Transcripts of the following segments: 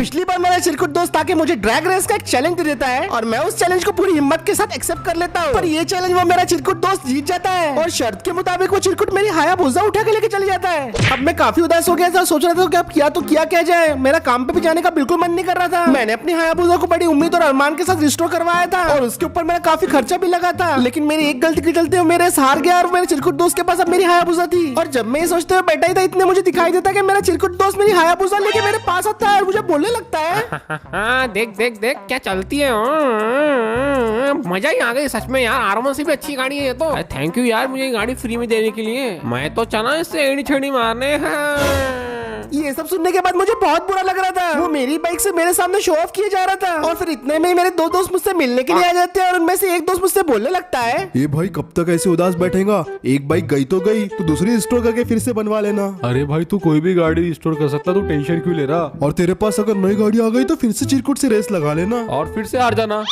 पिछली बार मेरा चिरकुट दोस्त आके मुझे ड्रैग रेस का एक चैलेंज दे देता है और मैं उस चैलेंज को पूरी हिम्मत के साथ एक्सेप्ट कर लेता हूँ, पर ये चैलेंज वो मेरा चिरकुट दोस्त जीत जाता है और शर्त के मुताबिक वो चिरकुट मेरी हायाबुसा उठा के लेके चले जाता है। अब मैं काफी उदास हो गया था, सोच रहा था कि अब किया तो क्या जाए। मेरा काम पे भी जाने का बिल्कुल मन नहीं कर रहा था। मैंने अपनी हायाबुसा को बड़ी उम्मीद और अरमान के साथ रिस्टोर करवाया था और उसके ऊपर मेरा काफी खर्चा भी लगा था, लेकिन मेरी एक गलती के चलते मेरे हार गया और मेरे चिरकुट दोस्त के पास अब मेरी हायाबुसा थी। और जब मैं ये सोचते हुए बैठा ही था, इतने मुझे दिखाई देता कि मेरा चिरकुट दोस्त मेरी हायाबुसा लेके मेरे पास आता है और मुझे बोलने लगता है देख देख देख क्या चलती है। मजा ही आ गई सच में यार, आराम से भी अच्छी गाड़ी है ये तो। थैंक यू यार मुझे गाड़ी फ्री में देने के लिए। मैं तो चला इससे एड़ी छेड़ी मारने। ये सब सुनने के बाद मुझे बहुत बुरा लग रहा था। वो मेरी बाइक से मेरे सामने शो ऑफ किए जा रहा था और फिर इतने में ही मेरे दो दोस्त मुझसे मिलने के लिए आ जाते हैं और उनमें से एक दोस्त मुझसे बोलने लगता है, ये भाई कब तक ऐसे उदास बैठेगा? एक बाइक गई तो दूसरी स्टोर करके फिर से बनवा लेना। अरे भाई तू कोई भी गाड़ी स्टोर कर सकता, तू टेंशन क्यों ले रहा? और तेरे पास अगर नई गाड़ी आ गई तो फिर से चिरकुट से रेस लगा लेना और फिर से हार जाना।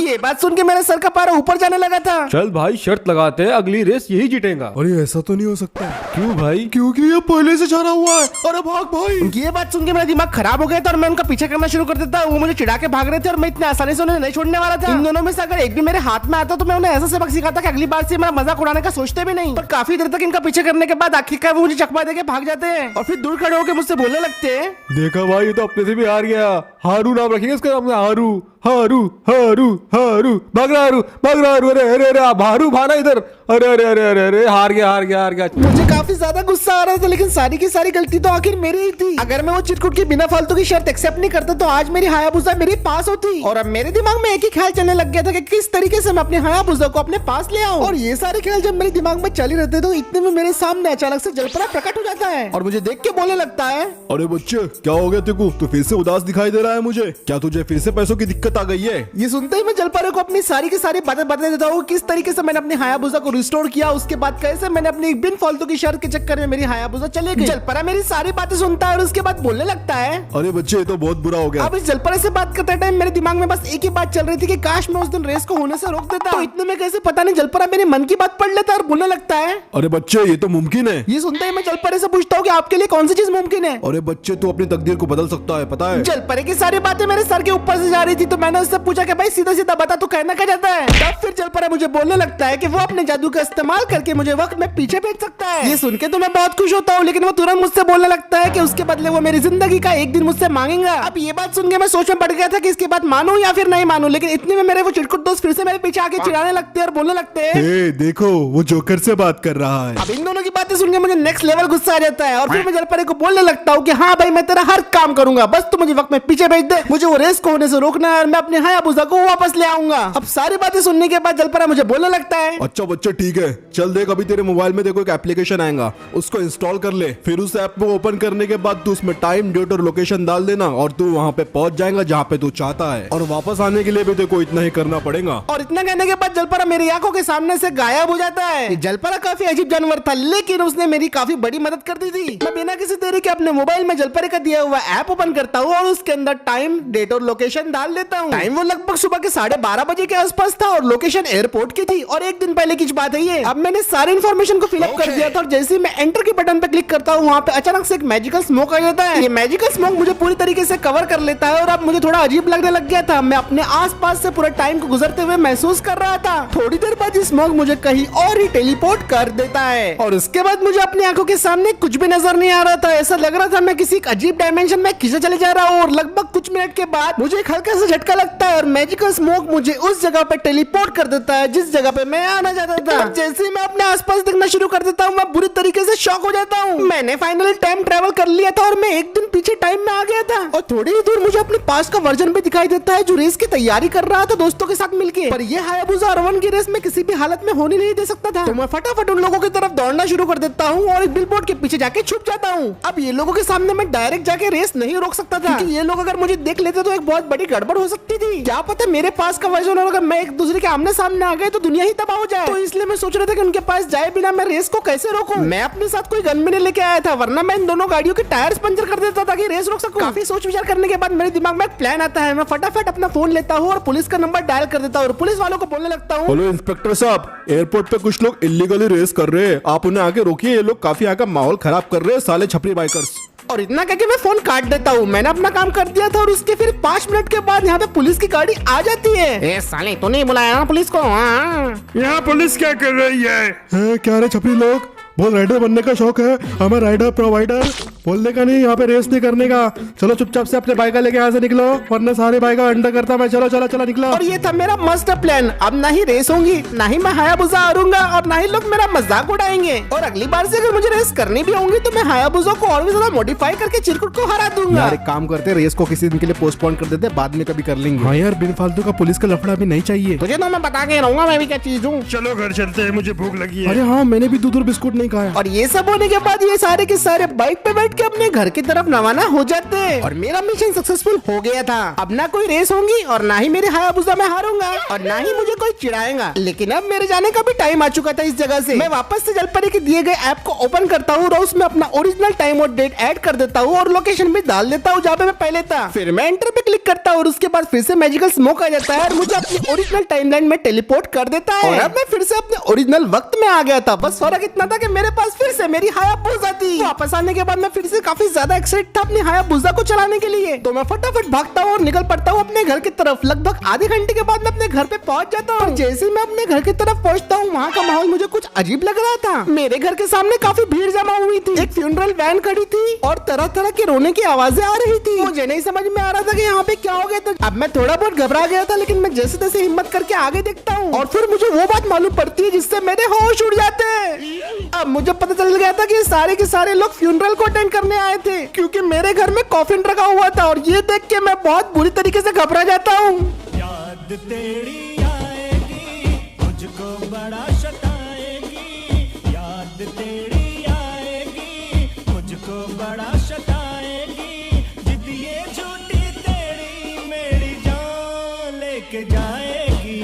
ये बात सुन के मेरे सर का पारा ऊपर जाने लगा था। चल भाई शर्त लगाते हैं, अगली रेस यही जीतेगा। अरे ऐसा तो नहीं हो सकता। क्यों भाई? क्योंकि ये पहले से जाना हुआ है। अरे भाग भाई। उनकी ये बात सुन के मेरा दिमाग खराब हो गया था और मैं उनका पीछा करना शुरू कर देता। वो मुझे चिढ़ा के भाग रहे थे और मैं इतने आसानी से उन्हें नहीं छोड़ने वाला था। इन दोनों में से अगर एक भी मेरे हाथ में आता तो मैं उन्हें ऐसा सबक सिखाता कि अगली बार से मेरा मजाक उड़ाने का सोचते भी नहीं। पर काफी देर तक इनका पीछे करने के बाद आखिरकार वो मुझे चकमा देके भाग जाते हैं और फिर दूर खड़े होकर मुझसे बोलने लगते हैं, देखा भाई ये तो अपने से भी हार गया। हारू नाम रखेंगे इसका नाम, हारू हारू हारू हारू। भाग रहा हारू, भाग रहा हारू। अरे अरे अरे हारू भाना इधर। अरे अरे अरे अरे अरे हार गया हार गया हार गया। मुझे काफी ज्यादा गुस्सा आ रहा था, लेकिन सारी की सारी गलती तो आखिर मेरी ही थी। अगर मैं वो चिरकुट की बिना फालतू की शर्त एक्सेप्ट नहीं करता तो आज मेरी हायाबुसा मेरे पास होती। और अब मेरे दिमाग में एक ही ख्याल चलने लग गया था कि किस तरीके से मैं अपने हायाबुसा को अपने पास ले आऊं। और ये सारे ख्याल जब मेरे दिमाग में चल ही रहते तो इतने में मेरे सामने अचानक से जलपरा प्रकट हो जाता है और मुझे देख के बोलने लगता है, अरे बच्चे क्या हो गया तेको? तू फिर से उदास दिखाई दे रहा है मुझे। क्या तुझे फिर से पैसों की दिक्कत आ गई है? ये सुनते ही मैं जलपरे को अपनी सारी की सारी बातें बता देता हूँ, किस तरीके से मैंने अपनी हायाबुसा को रिस्टोर किया, उसके बाद कैसे मैंने अपनी बिन फालतू की शर्त के चक्कर में मेरी हायाबुसा चले गई। जलपरा मेरी सारी बातें सुनता है और उसके बाद बोलने लगता है, अरे बच्चे ये तो बहुत बुरा हो गया। अब इस जलपरे से बात करते टाइम मेरे दिमाग में बस एक ही बात चल रही थी कि काश मैं उस दिन रेस को होने से रोक देता। तो इतने में कैसे पता नहीं जलपरा मेरे मन की बात पढ़ लेता और बोलने लगता है, अरे बच्चे ये तो मुमकिन है। ये सुनते ही मैं जलपरे से पूछता हूँ कि आपके लिए कौन सी चीज मुमकिन है? अरे बच्चे तू अपनी तकदीर को बदल सकता है, पता है? जलपरे की सारी बातें मेरे सर के ऊपर से जा रही थी तो मैंने उससे पूछा कि भाई सीधा सीधा बता तू कहना क्या चाहता है? तब फिर जलपरा मुझे बोलने लगता है कि वो अपने जादू का इस्तेमाल करके मुझे वक्त में पीछे भेज सकता है। ये सुन के तो मैं बहुत खुश होता हूँ, लेकिन वो तुरंत मुझसे बोलने लगता है कि उसके बदले वो मेरी जिंदगी का एक दिन मुझसे मांगेगा। अब ये बात सुन के मैं सोच में पड़ गया था कि इसके बाद मानूं या फिर नहीं मानूं, लेकिन इतने में मेरे वो चिरकुट दोस्त फिर से मेरे पीछे आके चिढ़ाने लगते हैं और बोलने लगते हैं, ए, देखो वो जोकर से बात कर रहा है। अब इन दोनों की बातें सुन के मुझे नेक्स्ट लेवल गुस्सा आ जाता है और फिर मैं जलपरे को बोलने लगता हूँ कि हाँ भाई मैं तेरा हर काम करूंगा, बस तू मुझे वक्त में पीछे भेज दे, मुझे वो रेस को होने से रोकना है और मैं अपने हायाबुसा को वापस ले आऊंगा। अब सारी बातें सुनने के बाद जलपरा मुझे बोलने लगता है, अच्छा बच्चे ठीक है, चल देख अभी तेरे मोबाइल में देखो एक एप्लीकेशन आएगा, उसको इंस्टॉल कर ले। फिर उस ऐप को ओपन करने के बाद तू उसमें टाइम डेट और लोकेशन डाल देना और तू वहाँ पे पहुंच जाएगा जहाँ पे तू चाहता है। और वापस आने के लिए भी देखो इतना ही करना पड़ेगा। और इतना कहने के बाद जलपरा मेरी आंखों के सामने से गायब हो जाता है। जलपरा काफी अजीब जानवर था, लेकिन उसने मेरी काफी बड़ी मदद कर दी थी। मैं बिना किसी देरी के अपने मोबाइल में जलपरे का दिया हुआ ऐप ओपन करता हूँ और उसके अंदर टाइम डेट और लोकेशन डाल देता हूँ। टाइम वो लगभग सुबह के 12:30 बजे के आसपास था और लोकेशन एयरपोर्ट की थी और एक दिन पहले की बात है ये। अब मैंने सारी इन्फॉर्मेशन को फिलअप कर दिया था और जैसे ही मैं एंटर के बटन पे क्लिक करता हूँ वहाँ पे अचानक से एक मैजिकल स्मोक आ जाता है। ये मैजिकल स्मोक मुझे पूरी तरीके से कवर कर लेता है और अब मुझे थोड़ा अजीब लगने लग गया था। मैं अपने आसपास से पूरे टाइम को गुजरते हुए महसूस कर रहा था। थोड़ी देर बाद ये स्मोक मुझे कहीं और ही टेलीपोर्ट कर देता है और उसके बाद मुझे अपनी आंखों के सामने कुछ भी नजर नहीं आ रहा था। ऐसा लग रहा था मैं किसी एक अजीब डायमेंशन में खींचे चले जा रहा हूँ और लगभग कुछ मिनट के बाद मुझे एक हल्का सा झटका लगता है और मैजिकल स्मोक मुझे उस जगह पे टेलीपोर्ट कर देता है जिस जगह पे मैं आना चाहता था। जैसे ही मैं अपने आसपास देखना शुरू कर देता हूँ मैं बुरी तरीके से शॉक हो जाता हूँ। मैंने फाइनली टाइम ट्रेवल कर लिया था और मैं एक दिन पीछे टाइम में आ गया था और थोड़ी ही दूर मुझे अपने पास का वर्जन भी दिखाई देता है जो रेस की तैयारी कर रहा था दोस्तों के साथ मिलके। पर ये हायाबुसा R1 की रेस में किसी भी हालत में होने नहीं दे सकता था, तो मैं फटाफट उन लोगों की तरफ दौड़ना शुरू कर देता हूँ और एक बिलबोर्ड के पीछे जाके छुप जाता हूँ। अब ये लोगों के सामने मैं डायरेक्ट जाके रेस नहीं रोक सकता था क्योंकि ये लोग अगर मुझे देख लेते तो एक बहुत बड़ी गड़बड़ हो सकती थी। क्या पता मेरे पास का वर्जन और अगर मैं एक दूसरे के आमने सामने आ गए तो दुनिया ही तबाह हो जाए। तो इसलिए मैं सोच रहा था कि उनके पास जाए बिना मैं रेस को कैसे रोकूं। मैं अपने साथ कोई गन भी नहीं लेके आया था, वरना मैं इन दोनों गाड़ियों के टायर्स पंचर कर देता ताकि रेस रोक सकूं। काफी सोच विचार करने के बाद मेरे दिमाग में एक प्लान आता है। मैं फटाफट अपना फोन लेता हूँ और पुलिस का नंबर डायल कर देता हूँ और पुलिस वालों को बोलने लगता हूँ, हेलो इंस्पेक्टर साहब, एयरपोर्ट पे कुछ लोग इलीगली रेस कर रहे हैं, आप उन्हें आके रोकिए, ये लोग काफी आगे माहौल खराब कर रहे हैं, साले छपरी बाइकर्स। और इतना कहके मैं फोन काट देता हूँ। मैंने अपना काम कर दिया था और उसके फिर 5 मिनट के बाद यहाँ पे पुलिस की गाड़ी आ जाती है। ए साले तूने ही बुलाया ना पुलिस को? हाँ। यहाँ पुलिस क्या कर रही है? क्या रे छपरी लोग, बोल राइडर बनने का शौक है हमें, राइडर प्रोवाइडर बोलने का नहीं, यहाँ पे रेस नहीं करने का। चलो चुपचाप से अपने बाइक लेके यहाँ से निकलो, वरना सारे बाइक अंडर करता मैं। चलो चलो चलो निकलो। और ये था मेरा मस्त प्लान। अब ना ही रेस होंगी, ना ही मैं हायाबुसा हारूंगा और ना ही लोग मेरा मजाक उड़ाएंगे। और अगली बार से अगर मुझे रेस करनी भी होंगी तो मैं हायाबुसा को और भी ज्यादा मॉडिफाई करके चिरकुट को हरा दूंगा। यार एक काम करते, रेस को किसी दिन के लिए पोस्टपोन कर देते, बाद में कभी कर लेंगे। हाँ यार, बिन फालतू का पुलिस का लफड़ा भी नहीं चाहिए। तुझे तो मैं बता के रहूंगा मैं भी क्या चीज हूँ। चलो घर चलते हैं, मुझे भूख लगी है। अरे हाँ, मैंने भी दूध और बिस्कुट नहीं खाया। और ये सब होने के बाद ये सारे के सारे बाइक पे बैठ के अपने घर की तरफ रवाना हो जाते हैं। और मेरा मिशन सक्सेसफुल हो गया था। अब ना कोई रेस होंगी और ना ही मेरे हायाबुसा में हारूंगा और ना ही मुझे कोई चिढ़ाएगा। लेकिन अब मेरे जाने का भी टाइम आ चुका था इस जगह से। मैं वापस से जलपरी के दिए गए ऐप को ओपन करता हूँ और उसमें अपना ओरिजिनल टाइम और डेट ऐड कर देता हूँ और लोकेशन भी डाल देता हूँ जहाँ पे मैं पहले था। फिर मैं एंटर पे क्लिक करता हूँ और उसके बाद फिर से मैजिकल स्मोक आ जाता है और मुझे अपनी ओरिजिनल टाइमलाइन में टेलीपोर्ट कर देता है। और अब मैं फिर से अपने ओरिजिनल वक्त में आ गया था। बस फर्क इतना था कि मेरे पास फिर से मेरी हायाबुसा थी। वापस आने के बाद मैं फिर से काफी ज्यादा एक्साइटेड था अपनी हायाबुसा को चलाने के लिए। तो मैं फटाफट भागता हूँ और निकल पड़ता हूँ अपने घर की तरफ। लगभग आधे घंटे के बाद मैं अपने घर पे पहुंच जाता हूँ। जैसे ही मैं अपने घर की तरफ पहुंचता हूँ वहाँ का माहौल मुझे कुछ अजीब लग रहा था। मेरे घर के सामने काफी भीड़ जमा हुई थी। एक फ्यूनरल वैन खड़ी थी और तरह तरह के रोने की आवाजें आ रही थी। मुझे नहीं समझ में आ रहा था कि यहाँ पे क्या हो गया था। अब मैं थोड़ा बहुत घबरा गया था, लेकिन मैं जैसे तैसे हिम्मत करके आगे देखता हूँ और फिर मुझे वो बात मालूम पड़ती है जिससे मेरे होश उड़ जाते हैं। अब मुझे पता चल गया था कि सारे के सारे लोग फ्यूनरल को अटेंड करने आए थे, क्योंकि मेरे घर में कॉफिन रखा हुआ था। और ये देख के मैं बहुत बुरी तरीके से घबरा जाता हूँ। याद तेरी आएगी, मुझको बड़ा सताएगी। याद तेरी आएगी, मुझको बड़ा सताएगी। जिद ये झूठी तेरी मेरी जान लेके जाएगी।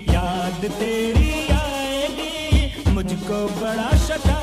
याद तेरी आएगी, मुझको बड़ा सताएगी।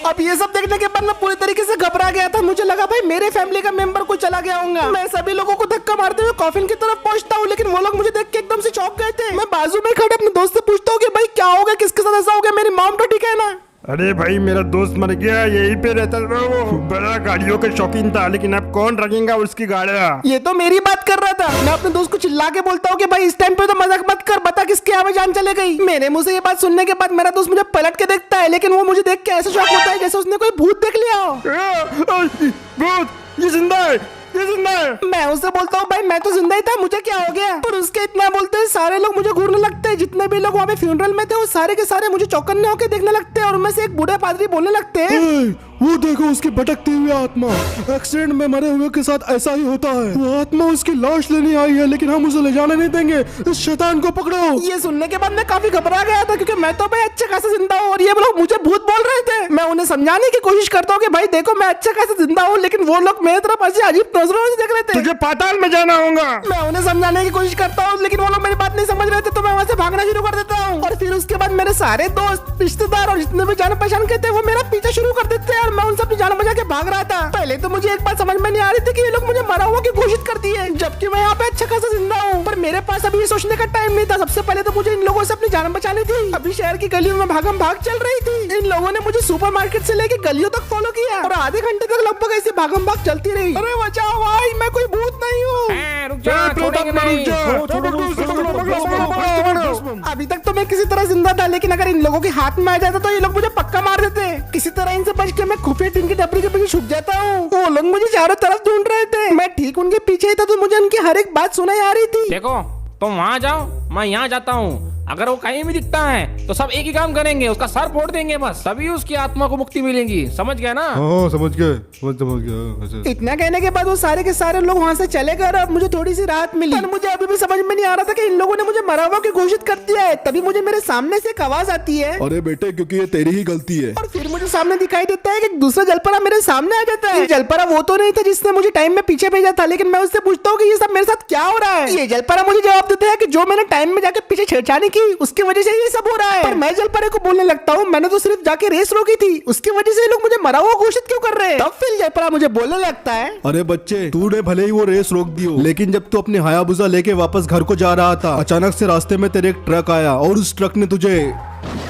अब ये सब देखने के बाद मैं पूरी तरीके से घबरा गया था। मुझे लगा भाई मेरे फैमिली का मेंबर कोई चला गया होगा। मैं सभी लोगों को धक्का मारते हुए कॉफिन की तरफ पहुंचता हूँ, लेकिन वो लोग मुझे देख के एकदम से चौंक गए थे। मैं बाजू में खड़े अपने दोस्त से पूछता हूँ कि भाई क्या होगा, किसके साथ ऐसा हो गया, मेरी मॉम तो ठीक है ना? अरे भाई मेरा दोस्त मर गया, यहीं पे रहता था वो। बड़ा गाड़ियों का शौकीन था, लेकिन अब कौन रखेगा उसकी गाड़ियाँ? ये तो मेरी बात कर रहा था। मैं अपने दोस्त को चिल्ला के बोलता हूँ कि भाई इस टाइम पे तो मजाक मत कर, बता किसके यहाँ में जान चले गई। मेरे मुंह से ये बात सुनने के बाद मेरा दोस्त मुझे पलट के देखता है, लेकिन वो मुझे देख के ऐसा शौक होता है जैसे उसने कोई भूत देख लिया हो। भूत, ये जिंदा है, ये जिंदा है। मैं उससे बोलता हूँ भाई मैं तो जिंदा ही था, मुझे क्या हो गया? पर उसके इतना बोलते हैं सारे लोग मुझे घूरने लगते हैं। जितने भी लोग वहाँ पे फ्यूनरल में थे वो सारे के सारे मुझे चौकन्ने होकर देखने लगते हैं और उनमें से एक बूढ़े पादरी बोलने लगते हैं, वो देखो उसकी भटकती हुई आत्मा। एक्सीडेंट में मरे हुए के साथ ऐसा ही होता है। वो आत्मा उसकी लाश लेने आई है, लेकिन हम उसे ले जाने नहीं देंगे। इस शैतान को पकड़ो। ये सुनने के बाद मैं काफी घबरा गया था, क्योंकि मैं तो भाई अच्छे खासा जिंदा हूँ और ये लोग मुझे भूत बोल रहे थे। मैं उन्हें समझाने की कोशिश करता हूँ कि भाई देखो मैं अच्छे खासा जिंदा हूँ, लेकिन वो लोग मेरी तरफ ऐसे अजीब नजरों से देख रहे थे। तुझे पाताल में जाना होगा। मैं उन्हें समझाने की कोशिश करता हूँ, लेकिन वो लोग मेरी बात नहीं समझ रहे थे, तो मैं वहाँ से भागना शुरू कर देता हूँ। और फिर उसके बाद मेरे सारे दोस्त, रिश्तेदार और जितने भी जान पहचान के थे वो मेरा पीछा शुरू कर देते हैं और मैं उनसे अपनी जान बचा के भाग रहा था। पहले तो मुझे एक बात समझ में नहीं आ रही थी कि ये लोग मुझे मरा हुआ की घोषित कर दिए, जबकि मैं यहाँ पे अच्छा खासा जिंदा हूँ। पर मेरे पास अभी ये सोचने का टाइम नहीं था। सबसे पहले तो मुझे इन लोगों से अपनी जान बचानी थी। अभी शहर की गलियों में भागम भाग चल रही थी। इन लोगों ने मुझे सुपरमार्केट से लेके गलियों तक फॉलो किया और आधे घंटे तक लगभग ऐसी भागम भाग चलती रही। अरे बचाओ भाई, मैं कोई भूत नहीं हूँ। रुक जा, छोड़ेंगे नहीं। अभी तक तो मैं किसी तरह जिंदा था, लेकिन अगर इन लोगों के हाथ में आ जाता तो ये लोग मुझे पक्का मार देते। किसी तरह इनसे बच के मैं खुफिया टीम की टपरी के पीछे छुप जाता हूँ। वो लोग मुझे चारों तरफ ढूंढ रहे थे। मैं ठीक उनके पीछे ही था, तो मुझे उनकी हर एक बात सुनाई आ रही थी। देखो तुम वहाँ जाओ, मैं यहाँ जाता हूँ। अगर वो कहीं भी दिखता है तो सब एक ही काम करेंगे, उसका सर फोड़ देंगे बस, तभी उसकी आत्मा को मुक्ति मिलेगी। समझ गया ना? हाँ समझ गए, समझ गया। इतना कहने के बाद वो सारे के सारे लोग वहाँ से चले गए और अब मुझे थोड़ी सी राहत मिली। पर मुझे अभी भी समझ में नहीं आ रहा था कि इन लोगों ने मुझे मरा हुआ की घोषित कर दिया है। तभी मुझे मेरे सामने से एक आवाज आती है, अरे बेटे क्योंकि ये तेरी ही गलती है। और फिर मुझे सामने दिखाई देता है कि दूसरा जलपरा मेरे सामने आ जाता है। जलपरा वो तो नहीं था जिसने मुझे टाइम में पीछे भेजा था, लेकिन मैं उससे पूछता हूँ कि ये सब मेरे साथ क्या हो रहा है। ये जलपरा मुझे जवाब देता है कि जो मैंने टाइम में जाके पीछे छेड़छाड़ी की उसकी वजह से ये सब हो रहा है। पर मैं जलपरे को बोलने लगता हूँ मैंने तो सिर्फ जाके रेस रोकी थी, उसकी वजह से ये लोग मुझे मरा हुआ घोषित क्यों कर रहे हैं। तब फिर जलपरा मुझे बोलने लगता है, अरे बच्चे तूने भले ही वो रेस रोक दी हो, लेकिन जब तू अपनी हायाबुसा लेके वापस घर को जा रहा था, अचानक से रास्ते में तेरे एक ट्रक आया और उस ट्रक ने तुझे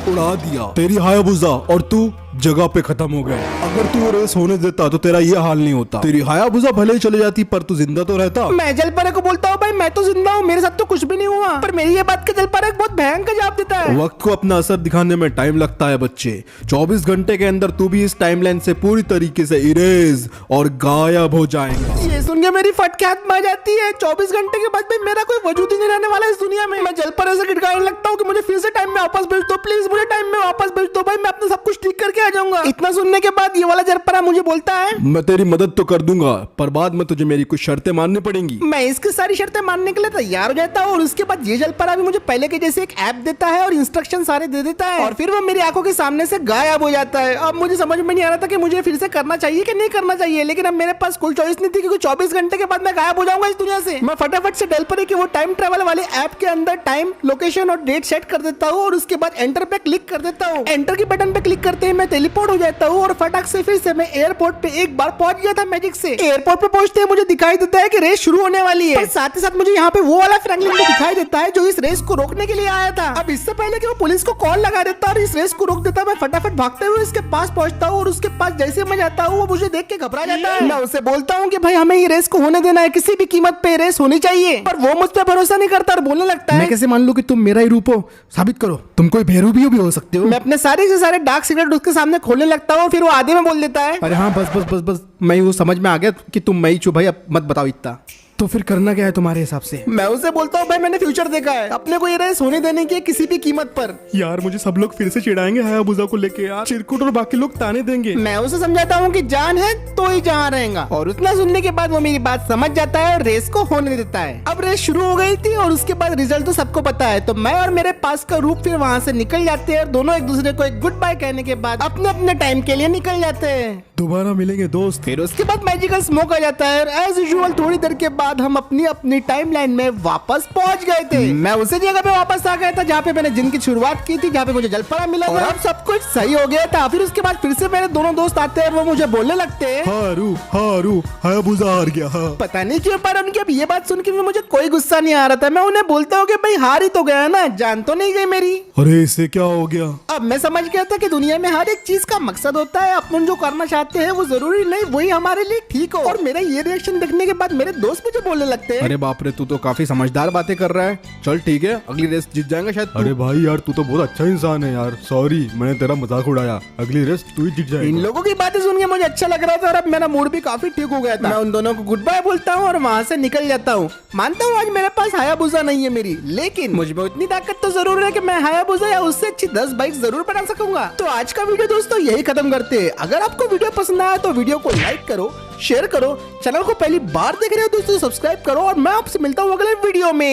उड़ा दिया। तेरी हायाबुसा और तू जगह पे खत्म हो गए। अगर तू वो रेस होने देता तो तेरा ये हाल नहीं होता। तेरी हायाबुसा भले ही चले जाती पर तू जिंदा तो रहता। मैं जलपरे को बोलता हूँ भाई मैं तो जिंदा हूँ, मेरे साथ तो कुछ भी नहीं हुआ, पर मेरी ये बात का जलपरे बहुत भयंकर जवाब देता है। वक्त को अपना असर दिखाने में टाइम लगता है बच्चे। 24 घंटे के अंदर तू भी इस टाइमलाइन से पूरी तरीके से इरेज और गायब हो जाएगा। ये सुन के मेरी फट के हाथ में आ जाती है। 24 घंटे के बाद भी मेरा कोई वजूद ही नहीं रहने वाला इस दुनिया में। मैं जलपरे से गिड़गिड़ाने लगता हूँ कि मुझे फिर से टाइम में वापस भेज दो, प्लीज मुझे टाइम में वापस भेज दो भाई, मैं अपना सब कुछ ठीक करके आ जाऊंगा। इतना सुनने के बाद ये वाला जलपरा मुझे बोलता है मैं तेरी मदद तो कर दूंगा पर बाद में तुझे मेरी कुछ शर्तें माननी पड़ेंगी। मैं इसकी सारी शर्तें मानने के लिए तैयार हो जाता हूँ और उसके बाद ये जलपरा भी मुझे पहले के जैसे एक ऐप देता है और इंस्ट्रक्शन सारे दे देता है और फिर वो मेरी आंखों के सामने से गायब हो जाता है। अब मुझे समझ में नहीं आ रहा था कि मुझे फिर से करना चाहिए कि नहीं करना चाहिए, लेकिन अब मेरे पास कोई चॉइस नहीं थी क्योंकि 24 घंटे के बाद मैं गायब हो जाऊंगा इस दुनिया से। मैं फटाफट से जलपरे के वो टाइम ट्रेवल वाले ऐप के अंदर टाइम, लोकेशन और डेट सेट कर देता हूँ और उसके बाद एंटर पे क्लिक कर देता हूँ। एंटर के बटन पे क्लिक करते ही मैं टेलीपोर्ट हो जाता हूँ और फटाक से फिर से मैं एयरपोर्ट पे एक बार पहुंच गया था मैजिक से। एयरपोर्ट पे पहुंचते ही मुझे दिखाई देता है कि रेस शुरू होने वाली है, पर साथ ही साथ मुझे यहाँ पे वो वाला फ्रैंकलिन भी दिखाई देता है जो इस रेस को रोकने के लिए आया था। अब इससे पहले कि वो पुलिस को कॉल लगा देता और इस रेस को रोक देता, मैं फटाफट भागते हुए इसके पास पहुंचता हूँ और उसके पास जैसे मैं जाता हूँ वो मुझे देख के घबरा जाता है। मैं उसे बोलता हूँ कि भाई हमें ये रेस को होने देना है, किसी भी कीमत पे रेस होनी चाहिए, पर वो मुझ पे भरोसा नहीं करता और बोलने लगता है मैं कैसे मान लूं कि तुम मेरा ही रूप हो? साबित करो, तुम कोई बेरूबी भी हो सकते हो। मैं अपने सारे से सारे डार्क सीक्रेट उसके सामने खोलने लगता हूँ और फिर वो आधे में बोल देता है अरे हाँ बस बस बस बस, मैं वो समझ में आ गया कि तुम मैं ही छू भाई, अब मत बताओ इतना। तो फिर करना क्या है तुम्हारे हिसाब से? मैं उसे बोलता हूँ भाई मैंने फ्यूचर देखा है, अपने को ये रेस होने देने की है किसी भी कीमत पर। यार मुझे सब लोग फिर से चिढ़ाएंगे हायाबुसा को लेके यार, चिरकुट और बाकी लोग ताने देंगे। मैं उसे समझाता हूँ कि जान है तो ही जहाँ रहेगा और उतना सुनने के बाद वो मेरी बात समझ जाता है और रेस को होने देता है। अब रेस शुरू हो गई थी और उसके बाद रिजल्ट तो सबको पता है, तो मैं और मेरे पास का रूप फिर वहाँ से निकल जाते हैं और दोनों एक दूसरे को एक गुड बाय कहने के बाद अपने अपने टाइम के लिए निकल जाते हैं। दोबारा मिलेंगे दोस्त। फिर उसके बाद मैजिकल स्मोक आ जाता है और एज यूजुअल थोड़ी देर के बाद हम अपनी टाइमलाइन में वापस पहुंच गए थे। मैं उसी जगह पे वापस आ गया था जहाँ पे मैंने जिन की शुरुआत की थी, जहाँ पे मुझे जलपरा मिला और अब सब कुछ सही हो गया था। फिर उसके बाद फिर से मेरे दोनों दोस्त आते हैं और वो मुझे बोलने लगते हैं हारू हारू हायाबुसा हार गया। हाँ। पता नहीं क्यों पर उनकी अब ये बात सुन के भी मुझे कोई गुस्सा नहीं आ रहा था। मैं उन्हें बोलता हूँ कि भाई हार ही तो गया ना, जान तो नहीं गई मेरी। अरे इससे क्या हो गया? अब मैं समझ गया था कि दुनिया में हर एक चीज का मकसद होता है, अपन जो करना चाहते हैं वो जरूरी नहीं वही हमारे लिए ठीक हो। और मेरा ये रिएक्शन देखने के बाद मेरे दोस्त मुझे बोलने लगते हैं अरे बाप रे, तू तो काफी समझदार बातें कर रहा है। चल ठीक है, अगली रेस जीत जाएगा शायद। अरे भाई यार तू तो बहुत अच्छा इंसान है यार, सॉरी मैंने तेरा मजाक उड़ाया, अगली रेस तू ही जीत इन जाएगा। लोगों की बातें सुन के मुझे अच्छा लग रहा था और अब मेरा मूड भी काफी ठीक हो गया था। मैं उन दोनों को गुड बाय बोलता हूँ और वहाँ से निकल जाता हूँ। मानता हूँ आज मेरे पास हायाबुसा नहीं है मेरी, लेकिन मुझ में इतनी ताकत तो जरूर है कि मैं हायाबुसा या उससे अच्छी 10 बाइक जरूर बना सकूंगा। तो आज का वीडियो दोस्तों यही खत्म करते हैं। अगर आपको वीडियो पसंद आया तो वीडियो को लाइक करो, शेयर करो, चैनल को पहली बार देख रहे हो दोस्तों सब्सक्राइब करो और मैं आपसे मिलता हूँ अगले वीडियो में।